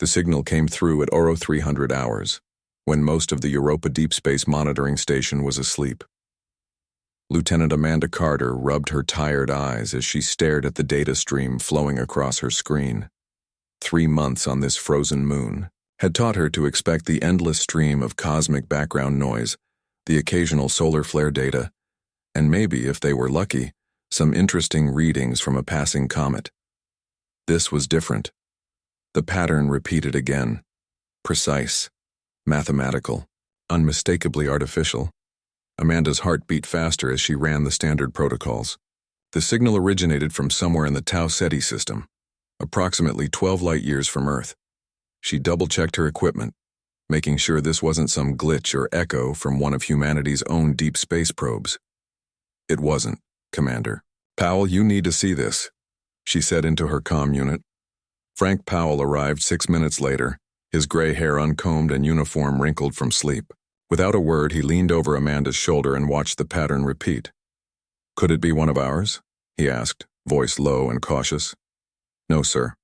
The signal came through at Oro 300 hours, when most of the Europa Deep Space Monitoring Station was asleep. Lieutenant Amanda Carter rubbed her tired eyes as she stared at the data stream flowing across her screen. 3 months on this frozen moon had taught her to expect the endless stream of cosmic background noise, the occasional solar flare data, and maybe, if they were lucky, some interesting readings from a passing comet. This was different. The pattern repeated again. Precise, mathematical, unmistakably artificial. Amanda's heart beat faster as she ran the standard protocols. The signal originated from somewhere in the Tau Ceti system, approximately 12 light-years from Earth. She double-checked her equipment, making sure this wasn't some glitch or echo from one of humanity's own deep space probes. It wasn't, Commander. Powell, you need to see this, she said into her comm unit. Frank Powell arrived 6 minutes later, his gray hair uncombed and uniform wrinkled from sleep. Without a word, he leaned over Amanda's shoulder and watched the pattern repeat. Could it be one of ours? He asked, voice low and cautious. No, sir.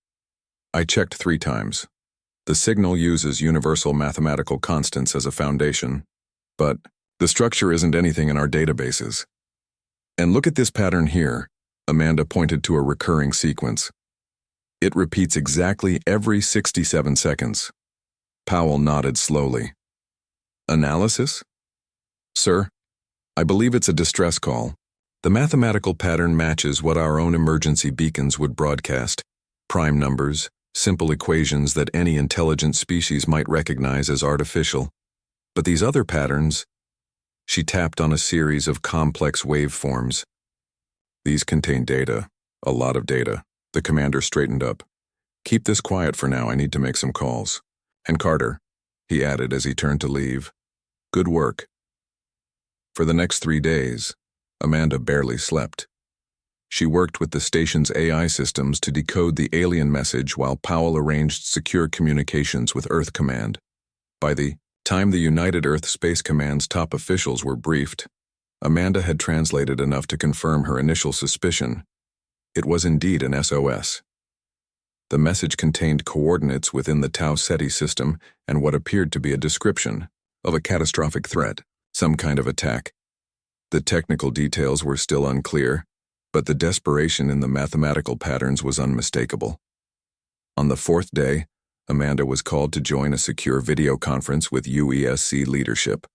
I checked 3 times. The signal uses universal mathematical constants as a foundation, but the structure isn't anything in our databases. And look at this pattern here, Amanda pointed to a recurring sequence. It repeats exactly every 67 seconds. Powell nodded slowly. Analysis? Sir, I believe it's a distress call. The mathematical pattern matches what our own emergency beacons would broadcast. Prime numbers, simple equations that any intelligent species might recognize as artificial. But these other patterns, she tapped on a series of complex waveforms. These contain data, a lot of data. The commander straightened up. Keep this quiet for now, I need to make some calls. And Carter, he added as he turned to leave. Good work. For the next 3 days, Amanda barely slept. She worked with the station's AI systems to decode the alien message while Powell arranged secure communications with Earth Command. By the time the United Earth Space Command's top officials were briefed, Amanda had translated enough to confirm her initial suspicion. It was indeed an SOS. The message contained coordinates within the Tau Ceti system and what appeared to be a description of a catastrophic threat, some kind of attack. The technical details were still unclear, but the desperation in the mathematical patterns was unmistakable. On the 4th day, Amanda was called to join a secure video conference with UESC leadership.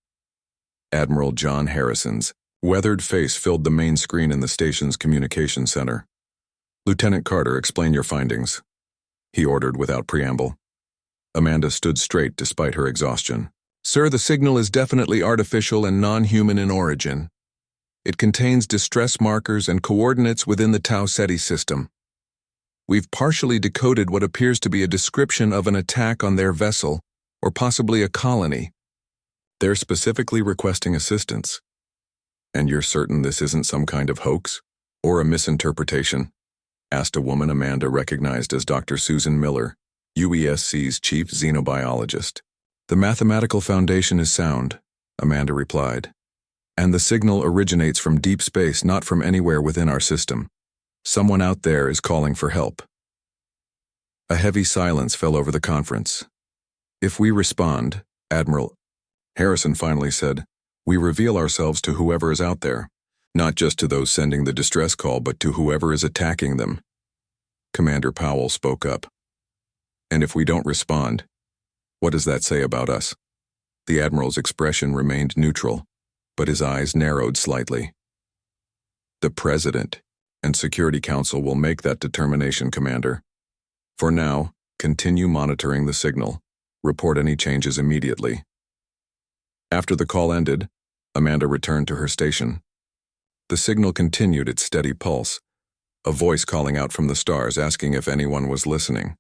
Admiral John Harrison's weathered face filled the main screen in the station's communication center. Lieutenant Carter, explain your findings, he ordered without preamble. Amanda stood straight despite her exhaustion. Sir, the signal is definitely artificial and non-human in origin. It contains distress markers and coordinates within the Tau Ceti system. We've partially decoded what appears to be a description of an attack on their vessel, or possibly a colony. They're specifically requesting assistance. And you're certain this isn't some kind of hoax, or a misinterpretation? Asked a woman Amanda recognized as Dr. Susan Miller, UESC's chief xenobiologist. The mathematical foundation is sound, Amanda replied. And the signal originates from deep space, not from anywhere within our system. Someone out there is calling for help. A heavy silence fell over the conference. If we respond, Admiral Harrison finally said, we reveal ourselves to whoever is out there. Not just to those sending the distress call, but to whoever is attacking them. Commander Powell spoke up. And if we don't respond, what does that say about us? The Admiral's expression remained neutral, but his eyes narrowed slightly. The President and Security Council will make that determination, Commander. For now, continue monitoring the signal. Report any changes immediately. After the call ended, Amanda returned to her station. The signal continued its steady pulse, a voice calling out from the stars asking if anyone was listening.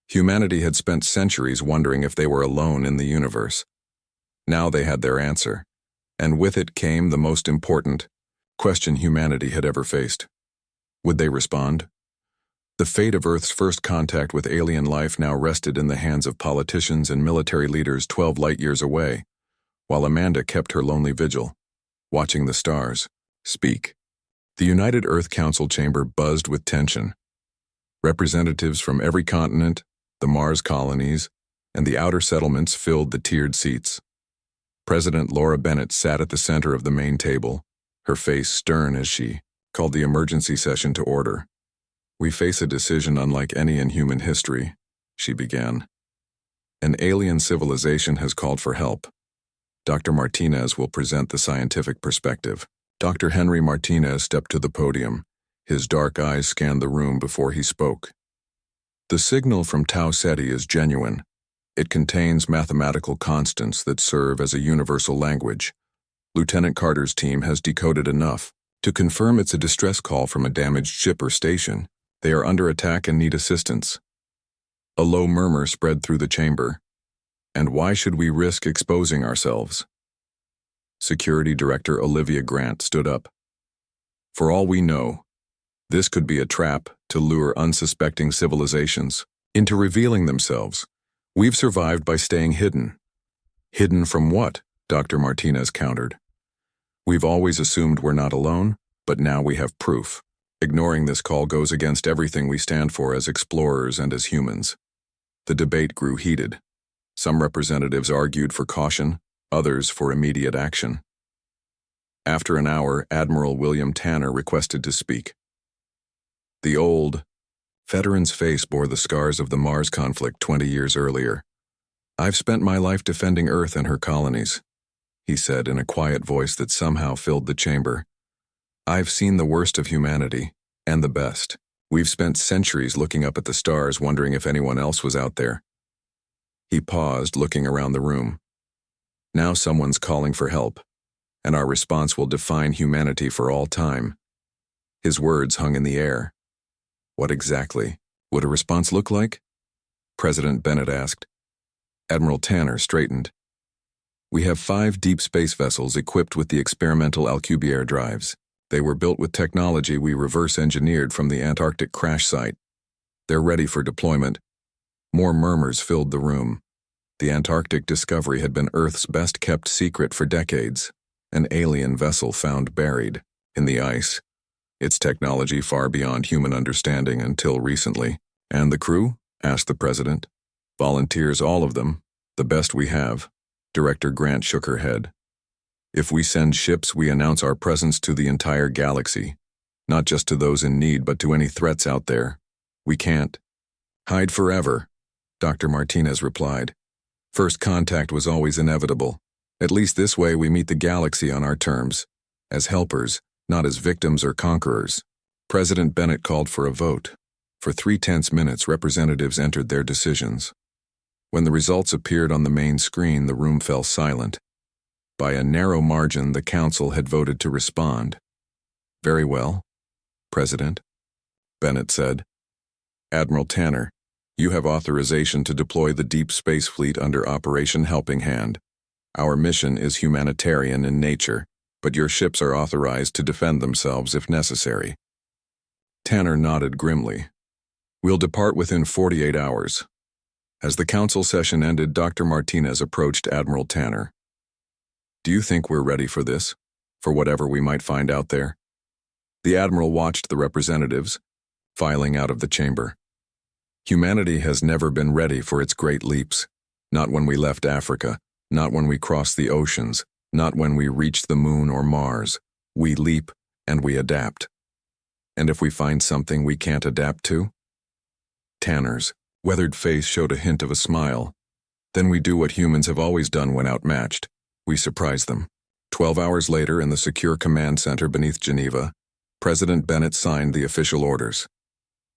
Humanity had spent centuries wondering if they were alone in the universe. Now they had their answer, and with it came the most important question humanity had ever faced. Would they respond? The fate of Earth's first contact with alien life now rested in the hands of politicians and military leaders 12 light-years away, while Amanda kept her lonely vigil, watching the stars speak. The United Earth Council chamber buzzed with tension. Representatives from every continent, the Mars colonies, and the outer settlements filled the tiered seats. President Laura Bennett sat at the center of the main table, her face stern as she called the emergency session to order. "We face a decision unlike any in human history," she began. "An alien civilization has called for help. Dr. Martinez will present the scientific perspective." Dr. Henry Martinez stepped to the podium. His dark eyes scanned the room before he spoke. "The signal from Tau Ceti is genuine. It contains mathematical constants that serve as a universal language. Lieutenant Carter's team has decoded enough to confirm it's a distress call from a damaged ship or station. They are under attack and need assistance." A low murmur spread through the chamber. "And why should we risk exposing ourselves?" Security Director Olivia Grant stood up. "For all we know, this could be a trap to lure unsuspecting civilizations into revealing themselves. We've survived by staying hidden." "Hidden from what?" Dr. Martinez countered. "We've always assumed we're not alone, but now we have proof. Ignoring this call goes against everything we stand for as explorers and as humans." The debate grew heated. Some representatives argued for caution, others for immediate action. After an hour, Admiral William Tanner requested to speak. The old veteran's face bore the scars of the Mars conflict 20 years earlier. "I've spent my life defending Earth and her colonies," he said in a quiet voice that somehow filled the chamber. "I've seen the worst of humanity, and the best. We've spent centuries looking up at the stars wondering if anyone else was out there." He paused, looking around the room. "Now someone's calling for help, and our response will define humanity for all time." His words hung in the air. "What exactly would a response look like?" President Bennett asked. Admiral Tanner straightened. "We have 5 deep space vessels equipped with the experimental Alcubierre drives. They were built with technology we reverse-engineered from the Antarctic crash site. They're ready for deployment." More murmurs filled the room. The Antarctic discovery had been Earth's best-kept secret for decades. An alien vessel found buried in the ice. Its technology far beyond human understanding until recently. "And the crew?" asked the president. "Volunteers, all of them. The best we have." Director Grant shook her head. "If we send ships, we announce our presence to the entire galaxy. Not just to those in need, but to any threats out there. We can't hide forever," Dr. Martinez replied. "First contact was always inevitable. At least this way we meet the galaxy on our terms, as helpers, not as victims or conquerors." President Bennett called for a vote. For 3 tense minutes, representatives entered their decisions. When the results appeared on the main screen, the room fell silent. By a narrow margin, the council had voted to respond. "Very well, President," Bennett said. "Admiral Tanner, you have authorization to deploy the Deep Space Fleet under Operation Helping Hand. Our mission is humanitarian in nature, but your ships are authorized to defend themselves if necessary." Tanner nodded grimly. "We'll depart within 48 hours." As the council session ended, Dr. Martinez approached Admiral Tanner. "Do you think we're ready for this? For whatever we might find out there?" The Admiral watched the representatives filing out of the chamber. "Humanity has never been ready for its great leaps. Not when we left Africa, not when we crossed the oceans, not when we reached the moon or Mars. We leap and we adapt. And if we find something we can't adapt to?" Tanner's weathered face showed a hint of a smile. "Then we do what humans have always done when outmatched. We surprise them." 12 hours later, in the secure command center beneath Geneva, President Bennett signed the official orders.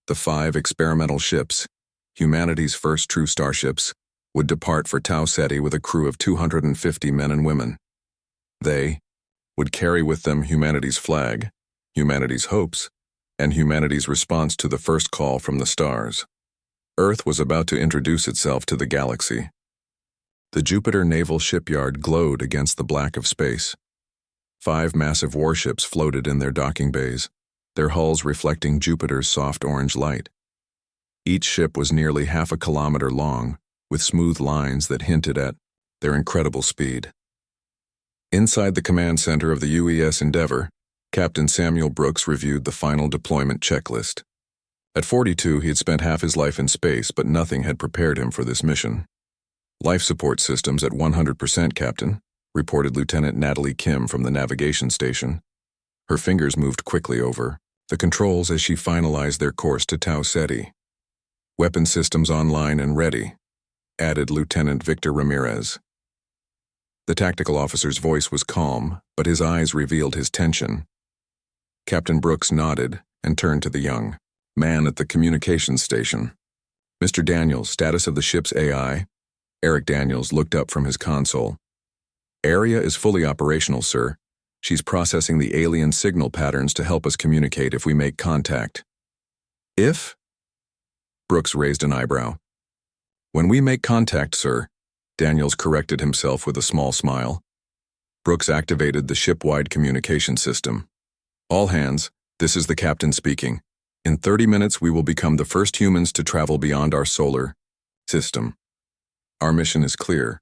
The 5 experimental ships, humanity's first true starships, would depart for Tau Ceti with a crew of 250 men and women. They would carry with them humanity's flag, humanity's hopes, and humanity's response to the first call from the stars. Earth was about to introduce itself to the galaxy. The Jupiter Naval Shipyard glowed against the black of space. 5 massive warships floated in their docking bays, their hulls reflecting Jupiter's soft orange light. Each ship was nearly half a kilometer long, with smooth lines that hinted at their incredible speed. Inside the command center of the UES Endeavour, Captain Samuel Brooks reviewed the final deployment checklist. At 42, he had spent half his life in space, but nothing had prepared him for this mission. Life support systems at 100%, Captain, reported Lieutenant Natalie Kim from the navigation station. Her fingers moved quickly over the controls as she finalized their course to Tau Ceti. Weapon systems online and ready, added Lieutenant Victor Ramirez. The tactical officer's voice was calm, but his eyes revealed his tension. Captain Brooks nodded and turned to the young man at the communications station. Mr. Daniels, status of the ship's AI? Eric Daniels looked up from his console. Area is fully operational, sir. She's processing the alien signal patterns to help us communicate if we make contact. If? Brooks raised an eyebrow. When we make contact, sir, Daniels corrected himself with a small smile. Brooks activated the ship-wide communication system. All hands, this is the captain speaking. In 30 minutes, we will become the first humans to travel beyond our solar system. Our mission is clear.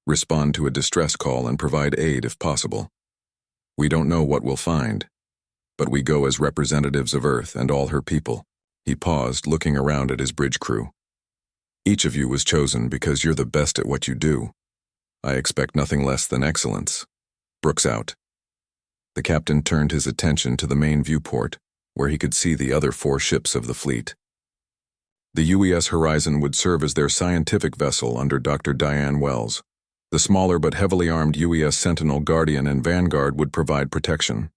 Respond to a distress call and provide aid if possible. We don't know what we'll find, but we go as representatives of Earth and all her people. He paused, looking around at his bridge crew. Each of you was chosen because you're the best at what you do. I expect nothing less than excellence. Brooks out. The captain turned his attention to the main viewport, where he could see the other 4 ships of the fleet. The UES Horizon would serve as their scientific vessel under Dr. Diane Wells. The smaller but heavily armed UES Sentinel, Guardian, and Vanguard would provide protection.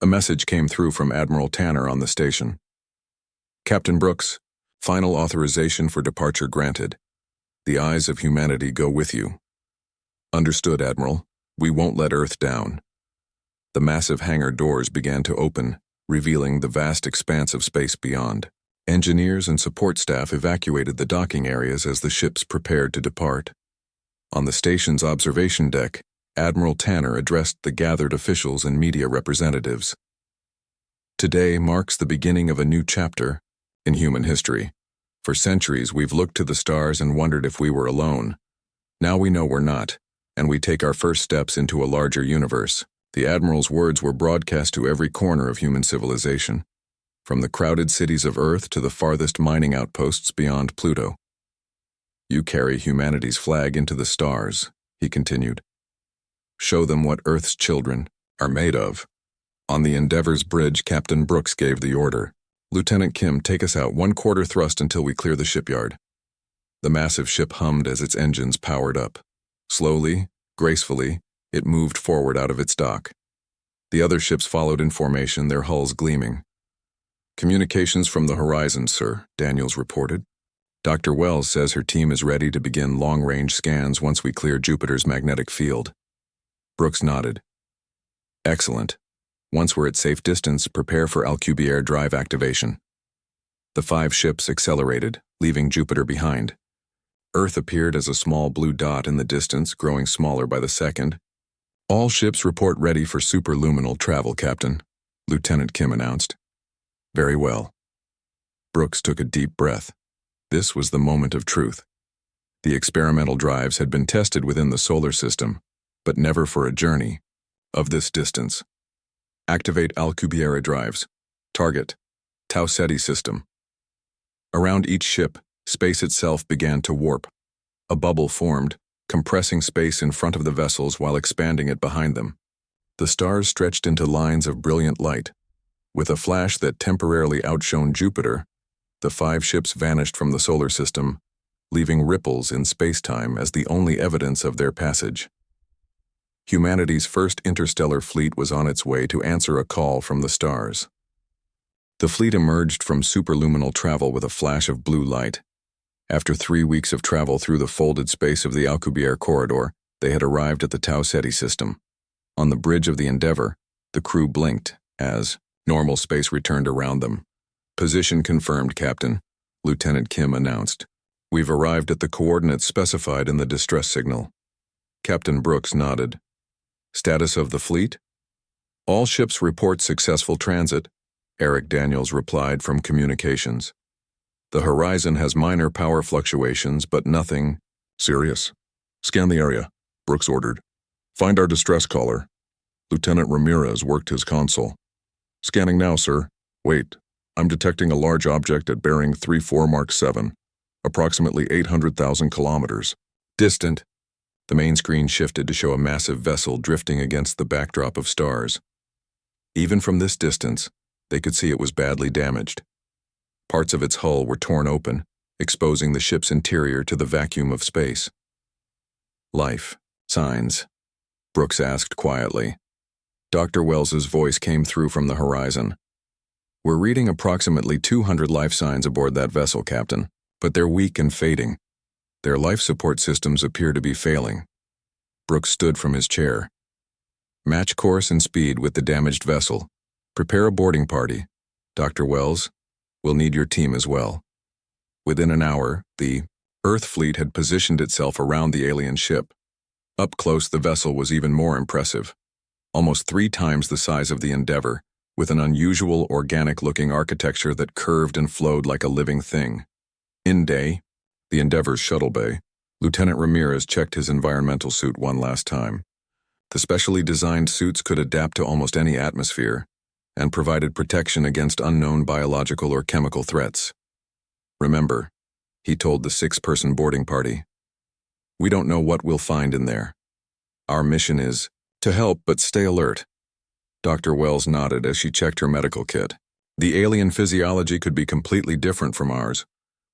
A message came through from Admiral Tanner on the station. Captain Brooks, final authorization for departure granted. The eyes of humanity go with you. Understood, Admiral. We won't let Earth down. The massive hangar doors began to open, revealing the vast expanse of space beyond. Engineers and support staff evacuated the docking areas as the ships prepared to depart. On the station's observation deck, Admiral Tanner addressed the gathered officials and media representatives. Today marks the beginning of a new chapter in human history. For centuries, we've looked to the stars and wondered if we were alone. Now we know we're not, and we take our first steps into a larger universe. The Admiral's words were broadcast to every corner of human civilization, from the crowded cities of Earth to the farthest mining outposts beyond Pluto. You carry humanity's flag into the stars, he continued. Show them what Earth's children are made of. On the Endeavor's bridge, Captain Brooks gave the order. Lieutenant Kim, take us out 1/4 thrust until we clear the shipyard. The massive ship hummed as its engines powered up. Slowly, gracefully, it moved forward out of its dock. The other ships followed in formation, their hulls gleaming. Communications from the horizon, sir, Daniels reported. Dr. Wells says her team is ready to begin long-range scans once we clear Jupiter's magnetic field. Brooks nodded. Excellent. Once we're at safe distance, prepare for Alcubierre drive activation. The 5 ships accelerated, leaving Jupiter behind. Earth appeared as a small blue dot in the distance, growing smaller by the second. All ships report ready for superluminal travel, Captain, Lieutenant Kim announced. Very well. Brooks took a deep breath. This was the moment of truth. The experimental drives had been tested within the solar system, but never for a journey of this distance. Activate Alcubierre drives. Target, Tau Ceti system. Around each ship, space itself began to warp. A bubble formed, compressing space in front of the vessels while expanding it behind them. The stars stretched into lines of brilliant light. With a flash that temporarily outshone Jupiter, the 5 ships vanished from the solar system, leaving ripples in space-time as the only evidence of their passage. Humanity's first interstellar fleet was on its way to answer a call from the stars. The fleet emerged from superluminal travel with a flash of blue light. After 3 weeks of travel through the folded space of the Alcubierre corridor, they had arrived at the Tau Ceti system. On the bridge of the Endeavor, the crew blinked as normal space returned around them. Position confirmed, Captain, Lieutenant Kim announced. We've arrived at the coordinates specified in the distress signal. Captain Brooks nodded. Status of the fleet? All ships report successful transit, Eric Daniels replied from communications. The horizon has minor power fluctuations, but nothing serious. Scan the area, Brooks ordered. Find our distress caller. Lieutenant Ramirez worked his console. Scanning now, sir. Wait, I'm detecting a large object at bearing 34 Mark 7, approximately 800,000 kilometers. Distant. The main screen shifted to show a massive vessel drifting against the backdrop of stars. Even from this distance, they could see it was badly damaged. Parts of its hull were torn open, exposing the ship's interior to the vacuum of space. Life. Signs. Brooks asked quietly. Dr. Wells's voice came through from the horizon. We're reading approximately 200 life signs aboard that vessel, Captain, but they're weak and fading. Their life support systems appear to be failing. Brooks stood from his chair. Match course and speed with the damaged vessel. Prepare a boarding party. Dr. Wells, we'll need your team as well. Within an hour, the Earth fleet had positioned itself around the alien ship. Up close, the vessel was even more impressive. Almost 3 times the size of the Endeavour, with an unusual, organic-looking architecture that curved and flowed like a living thing. In day, the Endeavour's shuttle bay, Lieutenant Ramirez checked his environmental suit one last time. The specially designed suits could adapt to almost any atmosphere and provided protection against unknown biological or chemical threats. Remember, he told the 6-person boarding party, we don't know what we'll find in there. Our mission is to help but stay alert. Dr. Wells nodded as she checked her medical kit. The alien physiology could be completely different from ours.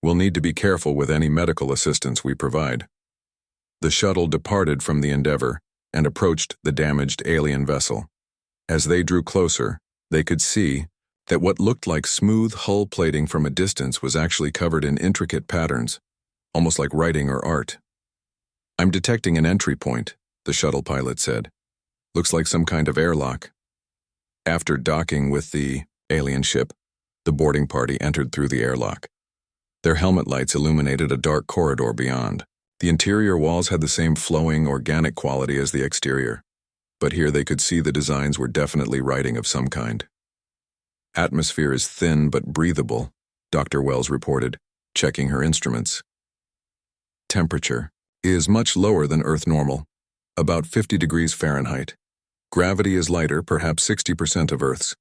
We'll need to be careful with any medical assistance we provide. The shuttle departed from the Endeavour and approached the damaged alien vessel. As they drew closer, they could see that what looked like smooth hull plating from a distance was actually covered in intricate patterns, almost like writing or art. I'm detecting an entry point, the shuttle pilot said. Looks like some kind of airlock. After docking with the alien ship, the boarding party entered through the airlock. Their helmet lights illuminated a dark corridor beyond. The interior walls had the same flowing, organic quality as the exterior, but here they could see the designs were definitely writing of some kind. Atmosphere is thin but breathable, Dr. Wells reported, checking her instruments. Temperature is much lower than Earth normal, about 50 degrees Fahrenheit. Gravity is lighter, perhaps 60% of Earth's.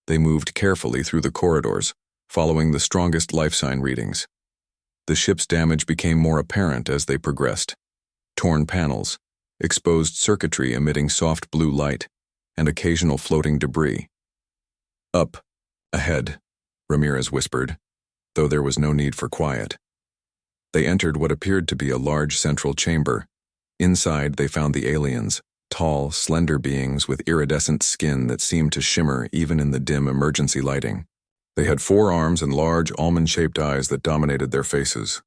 They moved carefully through the corridors, following the strongest life sign readings. The ship's damage became more apparent as they progressed. Torn panels, exposed circuitry emitting soft blue light, and occasional floating debris. Up, ahead, Ramirez whispered, though there was no need for quiet. They entered what appeared to be a large central chamber. Inside, they found the aliens, tall, slender beings with iridescent skin that seemed to shimmer even in the dim emergency lighting. They had 4 arms and large, almond-shaped eyes that dominated their faces.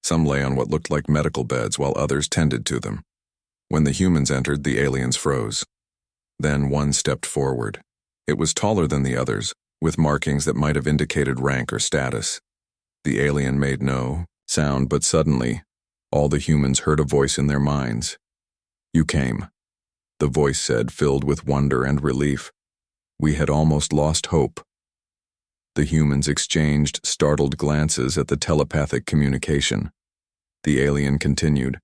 Some lay on what looked like medical beds while others tended to them. When the humans entered, the aliens froze. Then one stepped forward. It was taller than the others, with markings that might have indicated rank or status. The alien made no sound, but suddenly, all the humans heard a voice in their minds. You came, the voice said, filled with wonder and relief. We had almost lost hope. The humans exchanged startled glances at the telepathic communication. The alien continued.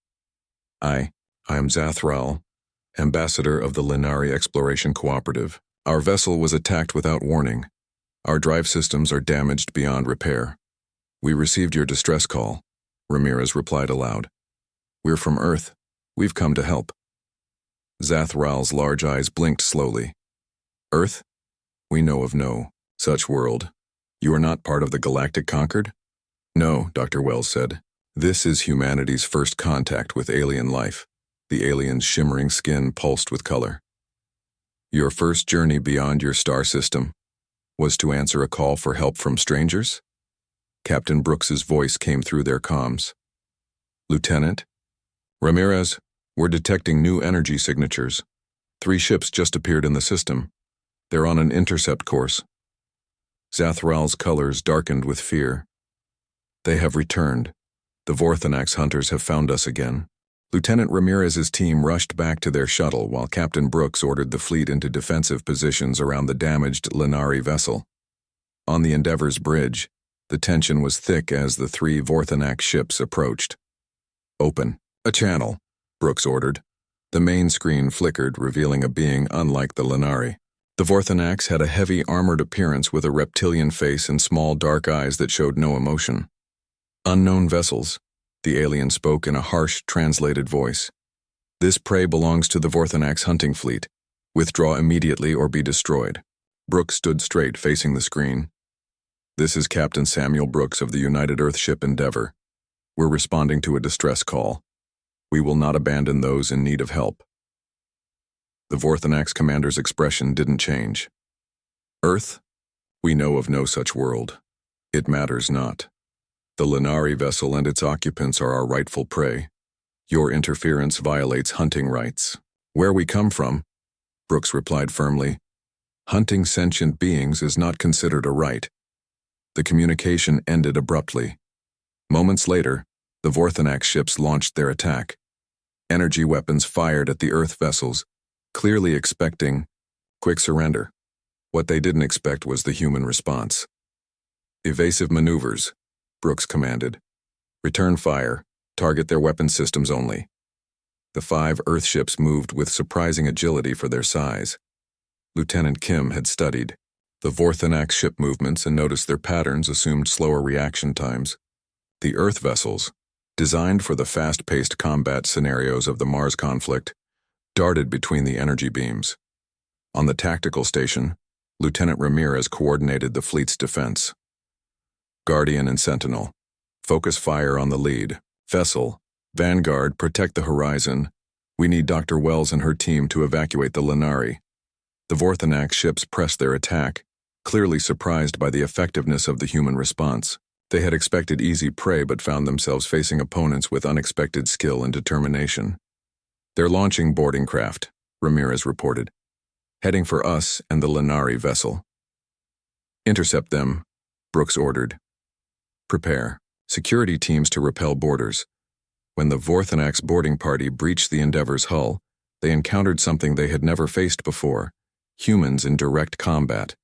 I am Zathral, ambassador of the Linari Exploration Cooperative. Our vessel was attacked without warning. Our drive systems are damaged beyond repair. We received your distress call, Ramirez replied aloud. We're from Earth. We've come to help. Zathral's large eyes blinked slowly. Earth? We know of no such world. You are not part of the Galactic Conquered? No, Dr. Wells said. This is humanity's first contact with alien life. The alien's shimmering skin pulsed with color. Your first journey beyond your star system was to answer a call for help from strangers? Captain Brooks's voice came through their comms. Lieutenant? Ramirez, we're detecting new energy signatures. 3 ships just appeared in the system. They're on an intercept course. Zathral's colors darkened with fear. They have returned. The Vorthanax hunters have found us again. Lieutenant Ramirez's team rushed back to their shuttle while Captain Brooks ordered the fleet into defensive positions around the damaged Linari vessel. On the Endeavour's bridge, the tension was thick as the 3 Vorthanax ships approached. Open a channel, Brooks ordered. The main screen flickered, revealing a being unlike the Linari. The Vorthanax had a heavy armored appearance with a reptilian face and small dark eyes that showed no emotion. Unknown vessels, the alien spoke in a harsh, translated voice. This prey belongs to the Vorthanax hunting fleet. Withdraw immediately or be destroyed. Brooks stood straight, facing the screen. This is Captain Samuel Brooks of the United Earth ship Endeavor. We're responding to a distress call. We will not abandon those in need of help. The Vorthanax commander's expression didn't change. Earth? We know of no such world. It matters not. The Lenari vessel and its occupants are our rightful prey. Your interference violates hunting rights. Where we come from, Brooks replied firmly, hunting sentient beings is not considered a right. The communication ended abruptly. Moments later, the Vorthanax ships launched their attack. Energy weapons fired at the Earth vessels, clearly expecting quick surrender. What they didn't expect was the human response. Evasive maneuvers, Brooks commanded. Return fire, target their weapon systems only. The 5 Earth ships moved with surprising agility for their size. Lieutenant Kim had studied the Vorthanax ship movements and noticed their patterns assumed slower reaction times. The Earth vessels, designed for the fast-paced combat scenarios of the Mars conflict, darted between the energy beams. On the tactical station, Lieutenant Ramirez coordinated the fleet's defense. Guardian and Sentinel, focus fire on the lead. Vessel, Vanguard, protect the horizon. We need Dr. Wells and her team to evacuate the Lenari. The Vorthanax ships pressed their attack, clearly surprised by the effectiveness of the human response. They had expected easy prey but found themselves facing opponents with unexpected skill and determination. They're launching boarding craft, Ramirez reported, heading for us and the Lenari vessel. Intercept them, Brooks ordered. Prepare security teams to repel boarders. When the Vorthanax boarding party breached the Endeavor's hull, they encountered something they had never faced before: humans in direct combat.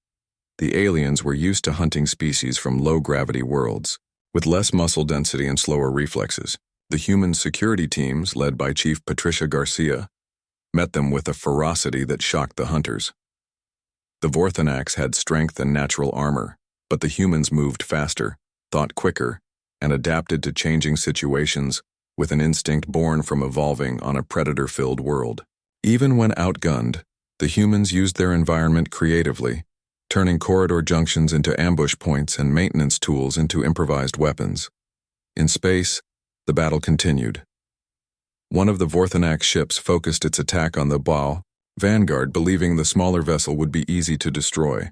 The aliens were used to hunting species from low-gravity worlds, with less muscle density and slower reflexes. The human security teams, led by Chief Patricia Garcia, met them with a ferocity that shocked the hunters. The Vorthanax had strength and natural armor, but the humans moved faster, thought quicker, and adapted to changing situations with an instinct born from evolving on a predator-filled world. Even when outgunned, the humans used their environment creatively, turning corridor junctions into ambush points and maintenance tools into improvised weapons. In space, the battle continued. One of the Vorthanax ships focused its attack on the bow, Vanguard, believing the smaller vessel would be easy to destroy.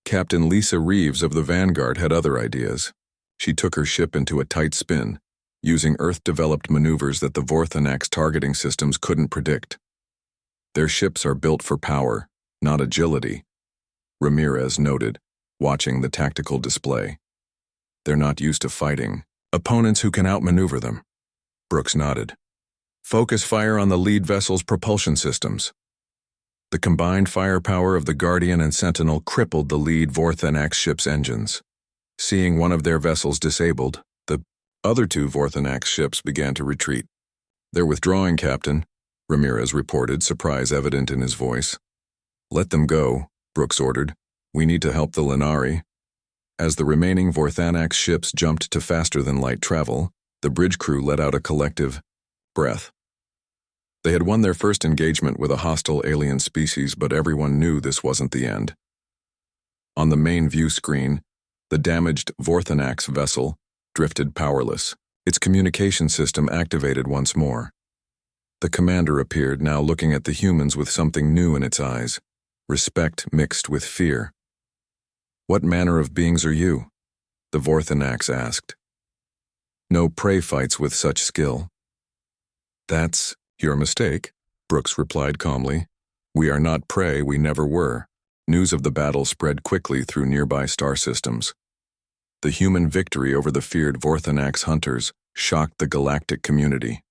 Captain Lisa Reeves of the Vanguard had other ideas. She took her ship into a tight spin, using Earth-developed maneuvers that the Vorthanax targeting systems couldn't predict. Their ships are built for power, not agility, Ramirez noted, watching the tactical display. They're not used to fighting opponents who can outmaneuver them. Brooks nodded. Focus fire on the lead vessel's propulsion systems. The combined firepower of the Guardian and Sentinel crippled the lead Vorthanax ship's engines. Seeing one of their vessels disabled, the other 2 Vorthanax ships began to retreat. They're withdrawing, Captain, Ramirez reported, surprise evident in his voice. Let them go, Brooks ordered. We need to help the Lenari. As the remaining Vorthanax ships jumped to faster-than-light travel, the bridge crew let out a collective breath. They had won their first engagement with a hostile alien species, but everyone knew this wasn't the end. On the main view screen, the damaged Vorthanax vessel drifted powerless, its communication system activated once more. The commander appeared, now looking at the humans with something new in its eyes, respect mixed with fear. What manner of beings are you? The Vorthanax asked. No prey fights with such skill. That's your mistake, Brooks replied calmly. We are not prey, we never were. News of the battle spread quickly through nearby star systems. The human victory over the feared Vorthanax hunters shocked the galactic community.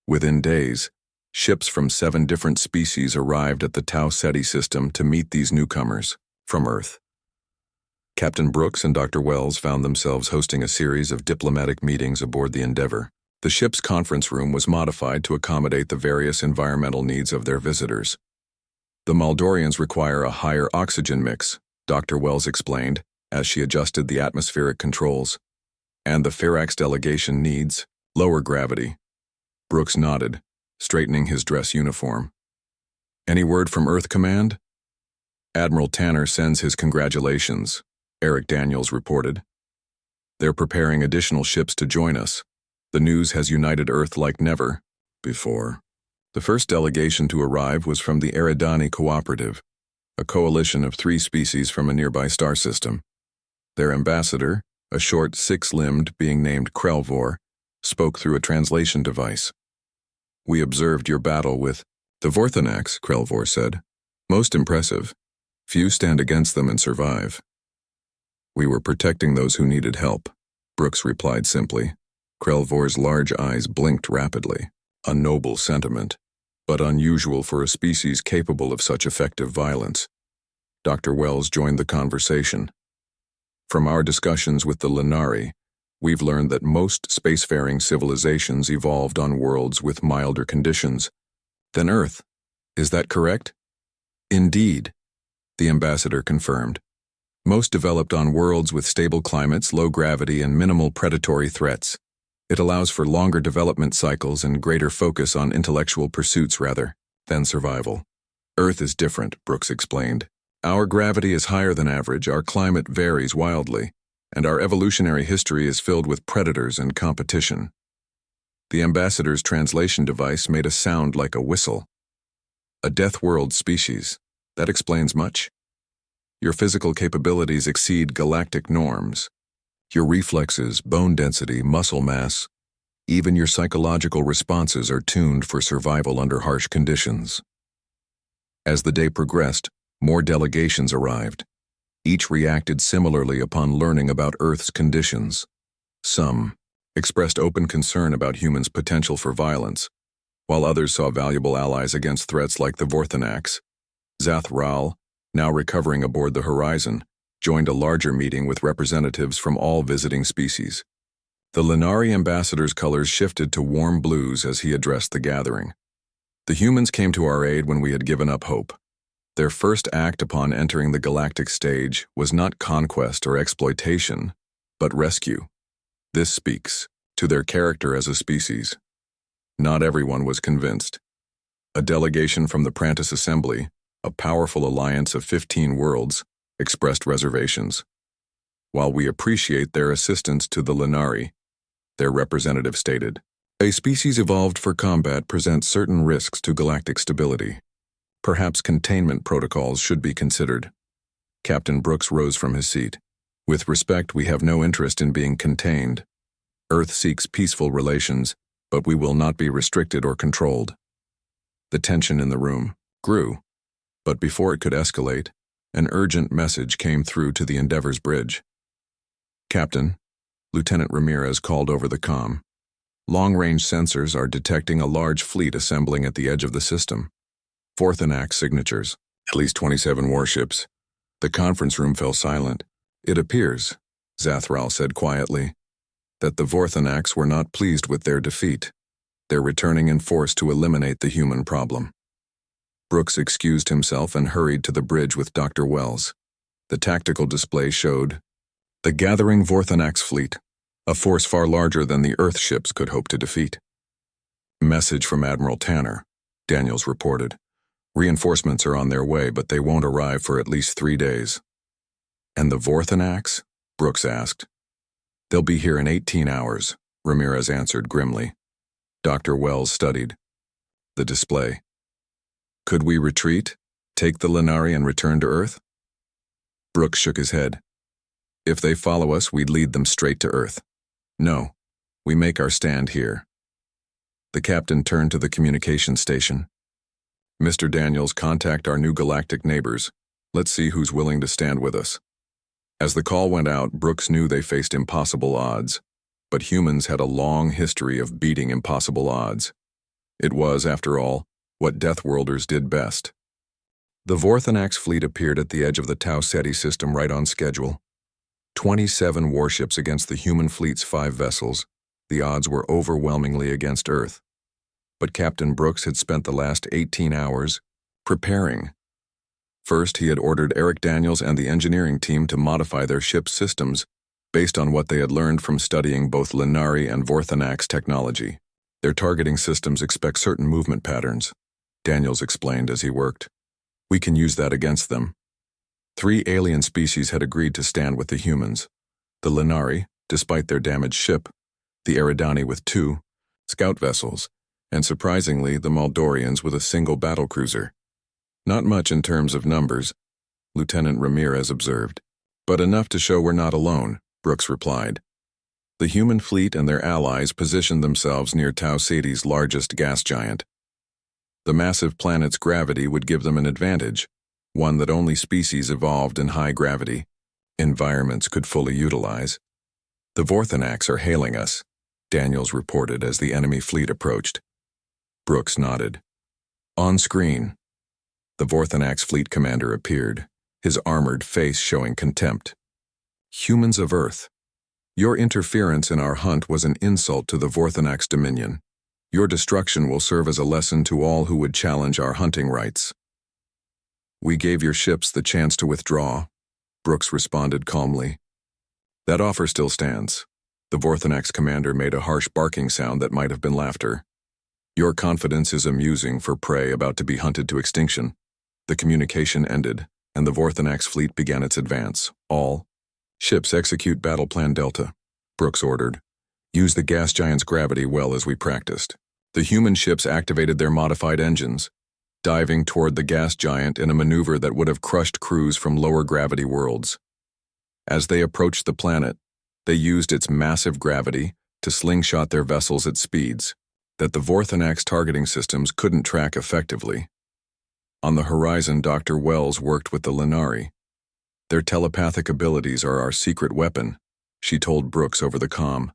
Within days, ships from 7 different species arrived at the Tau Ceti system to meet these newcomers from Earth. Captain Brooks and Dr. Wells found themselves hosting a series of diplomatic meetings aboard the Endeavor. The ship's conference room was modified to accommodate the various environmental needs of their visitors. The Maldorians require a higher oxygen mix, Dr. Wells explained, as she adjusted the atmospheric controls. And the Firax delegation needs lower gravity. Brooks nodded, straightening his dress uniform. Any word from Earth Command? Admiral Tanner sends his congratulations, Eric Daniels reported. They're preparing additional ships to join us. The news has united Earth like never before. The first delegation to arrive was from the Eridani Cooperative, a coalition of 3 species from a nearby star system. Their ambassador, a short 6-limbed being named Krelvor, spoke through a translation device. We observed your battle with the Vorthanax, Krelvor said. Most impressive. Few stand against them and survive. We were protecting those who needed help, Brooks replied simply. Krelvor's large eyes blinked rapidly. A noble sentiment, but unusual for a species capable of such effective violence. Dr. Wells joined the conversation. From our discussions with the Lenari, we've learned that most spacefaring civilizations evolved on worlds with milder conditions than Earth. Is that correct? Indeed, the ambassador confirmed. Most developed on worlds with stable climates, low gravity, and minimal predatory threats. It allows for longer development cycles and greater focus on intellectual pursuits rather than survival. Earth is different, Brooks explained. Our gravity is higher than average, our climate varies wildly, and our evolutionary history is filled with predators and competition. The ambassador's translation device made a sound like a whistle. A Deathworld species. That explains much. Your physical capabilities exceed galactic norms. Your reflexes, bone density, muscle mass, even your psychological responses are tuned for survival under harsh conditions. As the day progressed, more delegations arrived. Each reacted similarly upon learning about Earth's conditions. Some expressed open concern about humans' potential for violence, while others saw valuable allies against threats like the Vorthanax. Zathral, now recovering aboard the Horizon, joined a larger meeting with representatives from all visiting species. The Lenari ambassador's colors shifted to warm blues as he addressed the gathering. The humans came to our aid when we had given up hope. Their first act upon entering the galactic stage was not conquest or exploitation, but rescue. This speaks to their character as a species. Not everyone was convinced. A delegation from the Prantis Assembly, a powerful alliance of 15 worlds, expressed reservations. While we appreciate their assistance to the Lenari, their representative stated, a species evolved for combat presents certain risks to galactic stability. Perhaps containment protocols should be considered. Captain Brooks rose from his seat. With respect, we have no interest in being contained. Earth seeks peaceful relations, but we will not be restricted or controlled. The tension in the room grew, but before it could escalate, an urgent message came through to the Endeavor's bridge. Captain, Lieutenant Ramirez called over the comm. Long-range sensors are detecting a large fleet assembling at the edge of the system. Vorthanax signatures, at least 27 warships. The conference room fell silent. It appears, Zathral said quietly, that the Vorthanax were not pleased with their defeat. They're returning in force to eliminate the human problem. Brooks excused himself and hurried to the bridge with Dr. Wells. The tactical display showed the gathering Vorthanax fleet, a force far larger than the Earth ships could hope to defeat. Message from Admiral Tanner, Daniels reported. Reinforcements are on their way, but they won't arrive for at least 3 days. And the Vorthanax? Brooks asked. They'll be here in 18 hours, Ramirez answered grimly. Dr. Wells studied the display. Could we retreat, take the Lenari and return to Earth? Brooks shook his head. If they follow us, we'd lead them straight to Earth. No, we make our stand here. The captain turned to the communication station. Mr. Daniels, contact our new galactic neighbors. Let's see who's willing to stand with us. As the call went out, Brooks knew they faced impossible odds, but humans had a long history of beating impossible odds. It was, after all, what Deathworlders did best. The Vorthanax fleet appeared at the edge of the Tau Ceti system right on schedule. 27 warships against the human fleet's 5 vessels. The odds were overwhelmingly against Earth. But Captain Brooks had spent the last 18 hours preparing First, he had ordered Eric Daniels and the engineering team to modify their ship's systems based on what they had learned from studying both Lenari and Vorthanax technology. Their targeting systems expect certain movement patterns, Daniels explained as he worked. We can use that against them. 3 alien species had agreed to stand with the humans. The Lenari, despite their damaged ship, the Eridani with 2 scout vessels, and surprisingly, the Maldorians with a single battlecruiser. Not much in terms of numbers, Lieutenant Ramirez observed. But enough to show we're not alone, Brooks replied. The human fleet and their allies positioned themselves near Tau Ceti's largest gas giant. The massive planet's gravity would give them an advantage, one that only species evolved in high gravity environments could fully utilize. The Vorthanax are hailing us, Daniels reported as the enemy fleet approached. Brooks nodded. On screen, the Vorthanax fleet commander appeared, his armored face showing contempt. Humans of Earth, your interference in our hunt was an insult to the Vorthanax Dominion. Your destruction will serve as a lesson to all who would challenge our hunting rights. We gave your ships the chance to withdraw, Brooks responded calmly. That offer still stands. The Vorthanax commander made a harsh barking sound that might have been laughter. Your confidence is amusing for prey about to be hunted to extinction. The communication ended, and the Vorthanax fleet began its advance. All ships execute Battle Plan Delta, Brooks ordered. Use the gas giant's gravity well as we practiced. The human ships activated their modified engines, diving toward the gas giant in a maneuver that would have crushed crews from lower gravity worlds. As they approached the planet, they used its massive gravity to slingshot their vessels at speeds that the Vorthanax targeting systems couldn't track effectively. On the horizon, Dr. Wells worked with the Lenari. Their telepathic abilities are our secret weapon, she told Brooks over the comm.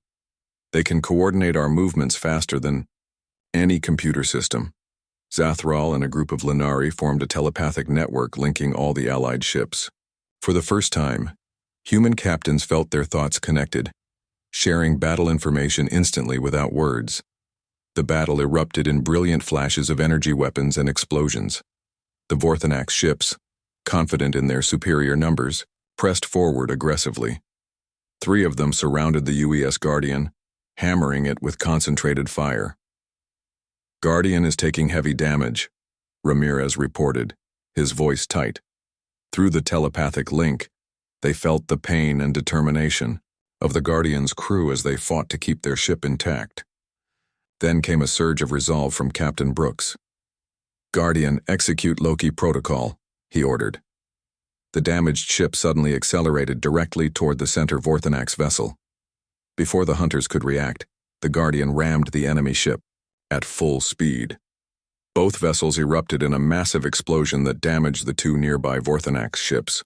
They can coordinate our movements faster than any computer system. Zathral and a group of Lenari formed a telepathic network linking all the allied ships. For the first time, human captains felt their thoughts connected, sharing battle information instantly without words. The battle erupted in brilliant flashes of energy weapons and explosions. The Vorthanax ships, confident in their superior numbers, pressed forward aggressively. 3 of them surrounded the UES Guardian, hammering it with concentrated fire. Guardian is taking heavy damage, Ramirez reported, his voice tight. Through the telepathic link, they felt the pain and determination of the Guardian's crew as they fought to keep their ship intact. Then came a surge of resolve from Captain Brooks. Guardian, execute Loki protocol, he ordered. The damaged ship suddenly accelerated directly toward the center Vorthanax vessel. Before the hunters could react, the Guardian rammed the enemy ship at full speed. Both vessels erupted in a massive explosion that damaged the 2 nearby Vorthanax ships.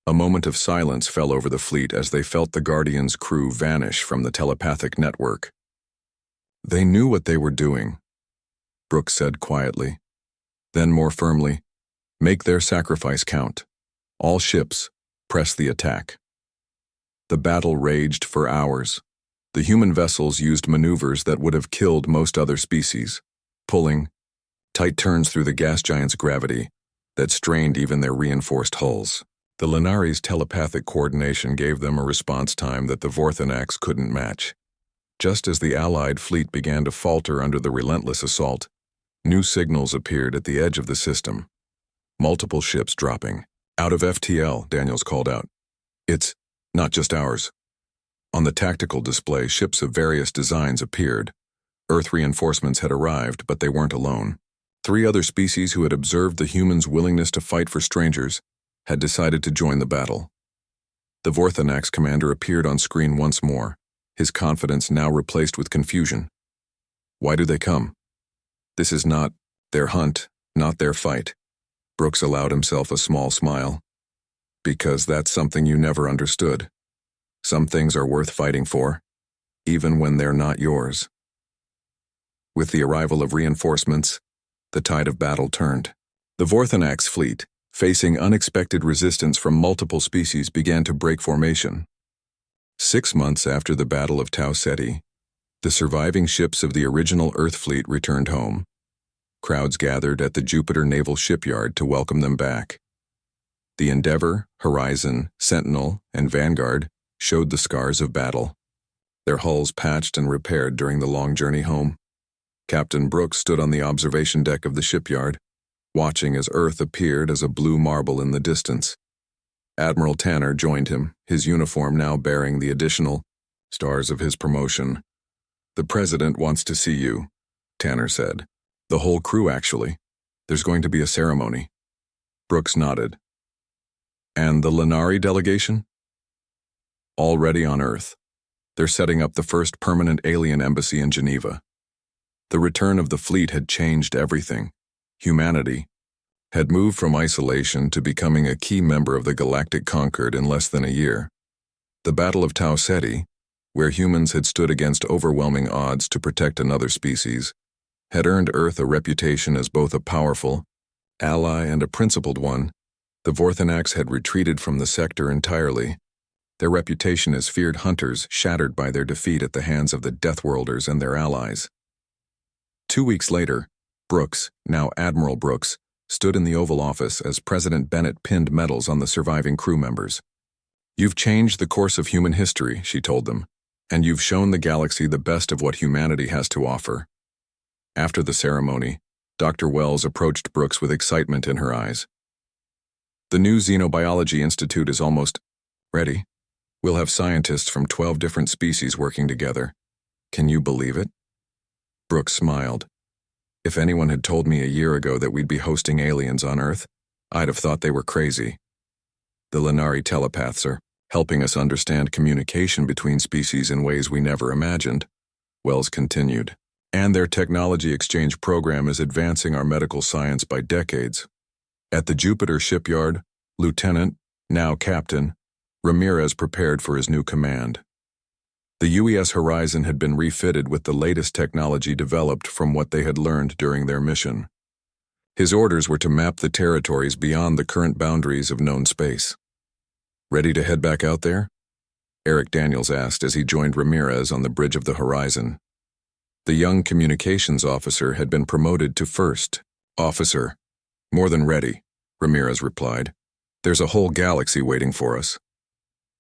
A moment of silence fell over the fleet as they felt the Guardian's crew vanish from the telepathic network. They knew what they were doing, Brooks said quietly. Then more firmly, make their sacrifice count. All ships, press the attack. The battle raged for hours. The human vessels used maneuvers that would have killed most other species, pulling, tight turns through the gas giant's gravity that strained even their reinforced hulls. The Lenari's telepathic coordination gave them a response time that the Vorthanax couldn't match. Just as the Allied fleet began to falter under the relentless assault, new signals appeared at the edge of the system. Multiple ships dropping. Out of FTL, Daniels called out. It's not just ours. On the tactical display, ships of various designs appeared. Earth reinforcements had arrived, but they weren't alone. 3 other species who had observed the humans' willingness to fight for strangers had decided to join the battle. The Vorthanax commander appeared on screen once more, his confidence now replaced with confusion. Why do they come? This is not their hunt, not their fight. Brooks allowed himself a small smile. Because that's something you never understood. Some things are worth fighting for, even when they're not yours. With the arrival of reinforcements, the tide of battle turned. The Vorthanax fleet, facing unexpected resistance from multiple species, began to break formation. 6 months after the Battle of Tau Ceti, the surviving ships of the original Earth fleet returned home. Crowds gathered at the Jupiter Naval Shipyard to welcome them back. The Endeavor, Horizon, Sentinel, and Vanguard showed the scars of battle, their hulls patched and repaired during the long journey home. Captain Brooks stood on the observation deck of the shipyard, watching as Earth appeared as a blue marble in the distance. Admiral Tanner joined him, his uniform now bearing the additional stars of his promotion. "The President wants to see you," Tanner said. "The whole crew, actually. There's going to be a ceremony." Brooks nodded. "And the Lenari delegation?" "Already on Earth. They're setting up the first permanent alien embassy in Geneva." The return of the fleet had changed everything. Humanity had moved from isolation to becoming a key member of the Galactic Concord in less than a year. The Battle of Tau Ceti, where humans had stood against overwhelming odds to protect another species, had earned Earth a reputation as both a powerful ally and a principled one. The Vorthanax had retreated from the sector entirely, their reputation as feared hunters shattered by their defeat at the hands of the Deathworlders and their allies. 2 weeks later, Brooks, now Admiral Brooks, stood in the Oval Office as President Bennett pinned medals on the surviving crew members. "You've changed the course of human history," she told them, "and you've shown the galaxy the best of what humanity has to offer." After the ceremony, Dr. Wells approached Brooks with excitement in her eyes. "The new Xenobiology Institute is almost ready. We'll have scientists from 12 different species working together. Can you believe it?" Brooks smiled. "If anyone had told me a year ago that we'd be hosting aliens on Earth, I'd have thought they were crazy. The Lenari telepaths are helping us understand communication between species in ways we never imagined," Wells continued. "And their technology exchange program is advancing our medical science by decades." At the Jupiter shipyard, Lieutenant, now Captain, Ramirez prepared for his new command. The UES Horizon had been refitted with the latest technology developed from what they had learned during their mission. His orders were to map the territories beyond the current boundaries of known space. "Ready to head back out there?" Eric Daniels asked as he joined Ramirez on the bridge of the Horizon. The young communications officer had been promoted to first officer. "More than ready," Ramirez replied. "There's a whole galaxy waiting for us."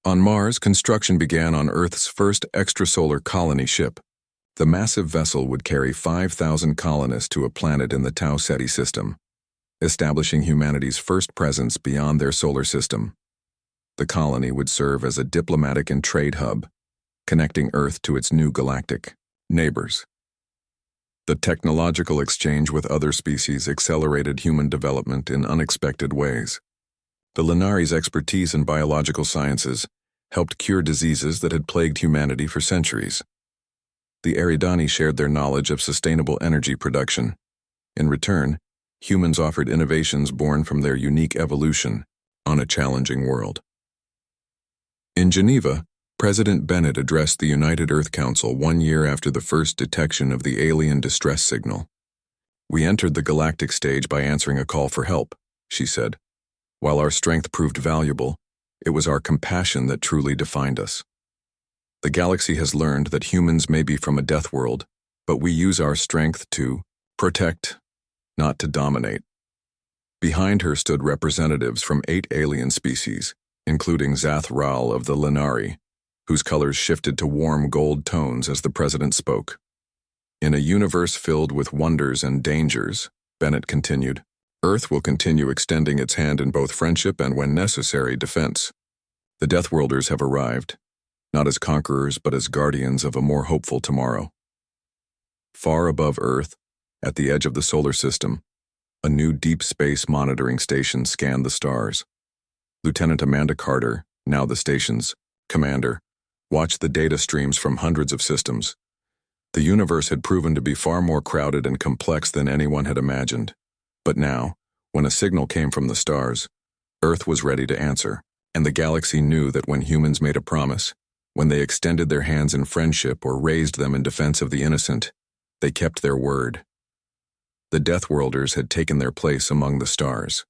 On Mars, construction began on Earth's first extrasolar colony ship. The massive vessel would carry 5,000 colonists to a planet in the Tau Ceti system, establishing humanity's first presence beyond their solar system. The colony would serve as a diplomatic and trade hub, connecting Earth to its new galactic neighbors. The technological exchange with other species accelerated human development in unexpected ways. The Lenari's expertise in biological sciences helped cure diseases that had plagued humanity for centuries. The Eridani shared their knowledge of sustainable energy production. In return, humans offered innovations born from their unique evolution on a challenging world. In Geneva, President Bennett addressed the United Earth Council 1 year after the first detection of the alien distress signal. "We entered the galactic stage by answering a call for help," she said. "While our strength proved valuable, it was our compassion that truly defined us. The galaxy has learned that humans may be from a death world, but we use our strength to protect, not to dominate." Behind her stood representatives from 8 alien species, including Zath Ral of the Lenari, whose colors shifted to warm gold tones as the president spoke. "In a universe filled with wonders and dangers," Bennett continued, "Earth will continue extending its hand in both friendship and, when necessary, defense. The Deathworlders have arrived, not as conquerors but as guardians of a more hopeful tomorrow." Far above Earth, at the edge of the solar system, a new deep space monitoring station scanned the stars. Lieutenant Amanda Carter, now the station's commander, watched the data streams from hundreds of systems. The universe had proven to be far more crowded and complex than anyone had imagined. But now, when a signal came from the stars, Earth was ready to answer, and the galaxy knew that when humans made a promise, when they extended their hands in friendship or raised them in defense of the innocent, they kept their word. The Deathworlders had taken their place among the stars.